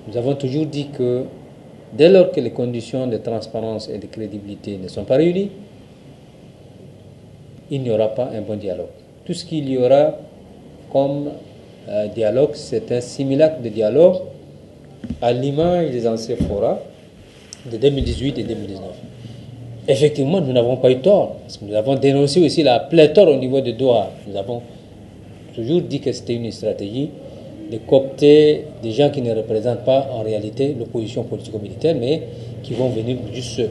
Nous avons toujours dit que dès lors que les conditions de transparence et de crédibilité ne sont pas réunies, il n'y aura pas un bon dialogue. Tout ce qu'il y aura comme dialogue, c'est un simulacre de dialogue à l'image des anciens forats de 2018 et 2019. Effectivement, nous n'avons pas eu tort, parce que nous avons dénoncé aussi la pléthore au niveau de Doha. Nous avons toujours dit que c'était une stratégie de coopter des gens qui ne représentent pas en réalité l'opposition politico-militaire, mais qui vont venir juste se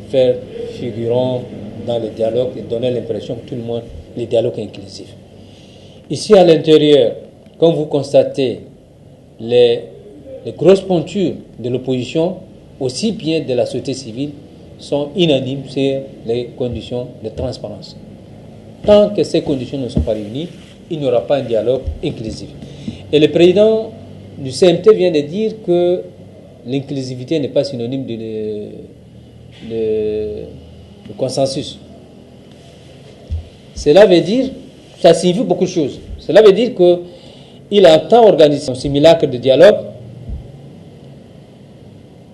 faire figurant dans le dialogue et donner l'impression que tout le monde, le dialogue est inclusif. Ici à l'intérieur, comme vous constatez, les grosses pointures de l'opposition, aussi bien de la société civile, sont unanimes sur les conditions de transparence. Tant que ces conditions ne sont pas réunies, il n'y aura pas un dialogue inclusif. Et le président du CMT vient de dire que l'inclusivité n'est pas synonyme de consensus. Cela veut dire, ça signifie beaucoup de choses. Cela veut dire qu'il entend organiser un simulacre de dialogue,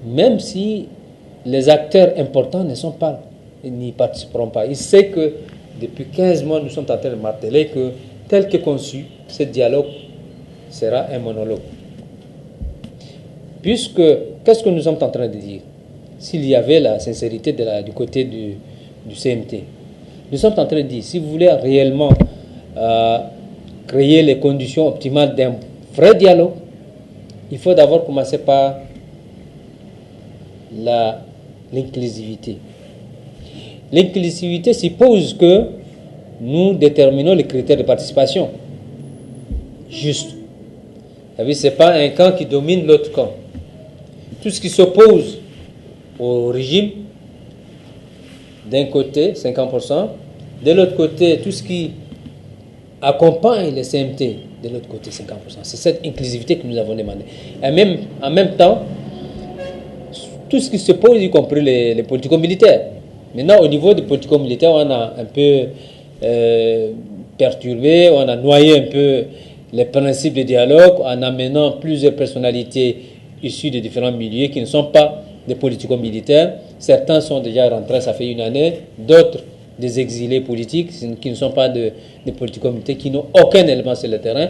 même si les acteurs importants ne sont pas, n'y participeront pas. Il sait que depuis 15 mois, nous sommes en train de marteler que, tel que conçu, ce dialogue sera un monologue. Puisque, qu'est-ce que nous sommes en train de dire? S'il y avait la sincérité du côté du CMT, nous sommes en train de dire, si vous voulez réellement créer les conditions optimales d'un vrai dialogue, il faut d'abord commencer par l'inclusivité. L'inclusivité suppose que nous déterminons les critères de participation. Juste. Ce n'est pas un camp qui domine l'autre camp. Tout ce qui s'oppose au régime, d'un côté, 50%, de l'autre côté, tout ce qui accompagne les CMT, de l'autre côté, 50%. C'est cette inclusivité que nous avons demandé. Et même, en même temps, tout ce qui se pose, y compris les politico-militaires. Maintenant, au niveau des politico-militaires, on a un peu perturbé, on a noyé un peu les principes de dialogue en amenant plusieurs personnalités issues de différents milieux qui ne sont pas des politico-militaires. Certains sont déjà rentrés, ça fait une année, d'autres des exilés politiques qui ne sont pas des politico-militaires, qui n'ont aucun élément sur le terrain.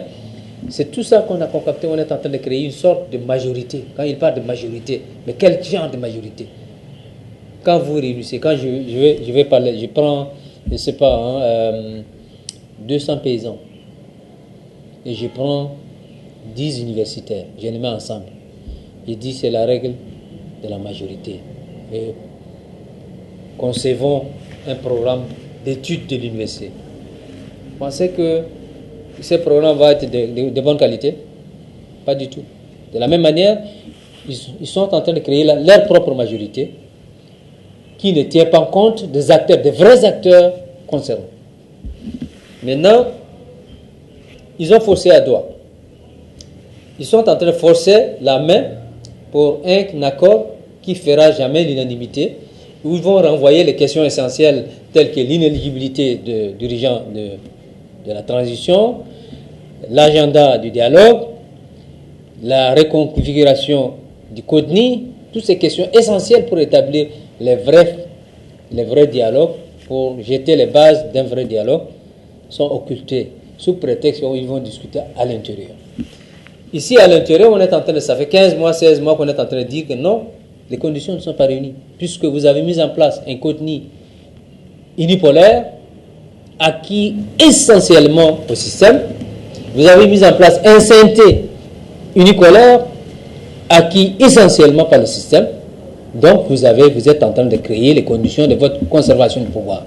C'est tout ça qu'on a concocté, on est en train de créer une sorte de majorité. Quand il parle de majorité, mais quel genre de majorité? Quand vous réunissez, quand je vais parler, je prends, je ne sais pas, 200 paysans, et je prends 10 universitaires, je les mets ensemble. Je dis c'est la règle de la majorité. Et concevons un programme d'études de l'université. Vous pensez que ce programme va être de bonne qualité? Pas du tout. De la même manière, ils sont en train de créer leur propre majorité qui ne tient pas compte des acteurs, des vrais acteurs concernés. Maintenant, ils ont forcé à Doha. Ils sont en train de forcer la main pour un accord qui ne fera jamais l'unanimité, où ils vont renvoyer les questions essentielles telles que l'inéligibilité du dirigeant de la transition, l'agenda du dialogue, la reconfiguration du CODNI, toutes ces questions essentielles pour établir les vrais dialogues, pour jeter les bases d'un vrai dialogue, sont occultées sous prétexte qu'ils vont discuter à l'intérieur. Ici, à l'intérieur, on est en train de, ça fait 15 mois, 16 mois qu'on est en train de dire que non, les conditions ne sont pas réunies, puisque vous avez mis en place un CODNI unipolaire, acquis essentiellement au système. Vous avez mis en place un CNT unipolaire, acquis essentiellement par le système. Donc, vous êtes en train de créer les conditions de votre conservation du pouvoir.